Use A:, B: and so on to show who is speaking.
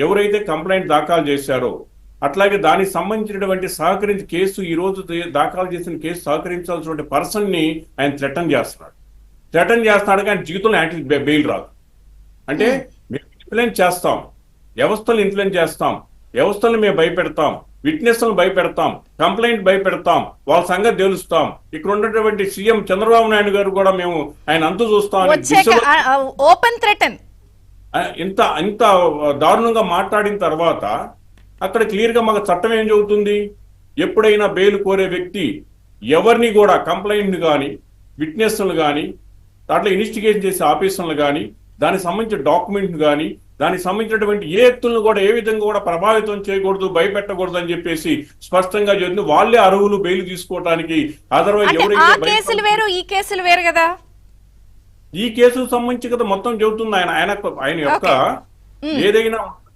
A: ఎవరైతే కంప్లైంట్ దాఖలు చేశారో అట్లాగే దానికి సంబంధించినటువంటి సహకరించి కేసు ఈ రోజు దాఖలు చేసిన కేసు సహకరించాల్సిన పర్సన్ ని ఆయన థ్రెటన్ చేస్తున్నాడు కానీ జీవితంలో యాంటీ బెయిల్ రాదు. అంటే మేము ఇన్ఫ్లుయెన్స్ చేస్తాం, వ్యవస్థలు ఇన్ఫ్లుయెన్స్ చేస్తాం, వ్యవస్థలను మేము భయపెడతాం, విట్నెస్లను భయపెడతాం, కంప్లైంట్ భయపెడతాం, వాళ్ళ సంగతి తెలుస్తాం. ఇక్కడ ఉన్నటువంటి సీఎం చంద్రబాబు నాయుడు గారు కూడా మేము ఆయన అంతు చూస్తాం
B: ఓపెన్ థ్రెటన్
A: ఇంత ఇంత దారుణంగా మాట్లాడిన తర్వాత అక్కడ క్లియర్ గా మాకు చట్టం ఏం చెబుతుంది? ఎప్పుడైనా బెయిల్ కోరే వ్యక్తి ఎవరిని కూడా కంప్లైంట్ కానీ విట్నెస్లు కానీ దాంట్లో ఇన్వెస్టిగేషన్ చేసే ఆఫీసర్లు కానీ దానికి సంబంధించిన డాక్యుమెంట్ కానీ దానికి సంబంధించినటువంటి ఏ వ్యక్తులను కూడా ఏ విధంగా కూడా ప్రభావితం చేయకూడదు, భయపెట్టకూడదు అని చెప్పేసి స్పష్టంగా చెప్తుంది. వాళ్ళే అర్హులు బెయిల్ తీసుకోవడానికి. అదర్వైజ్
B: కేసులు వేరు కదా.
A: ఈ కేసుకు సంబంధించి కదా మొత్తం చెబుతుంది ఆయన యొక్క ఏదైనా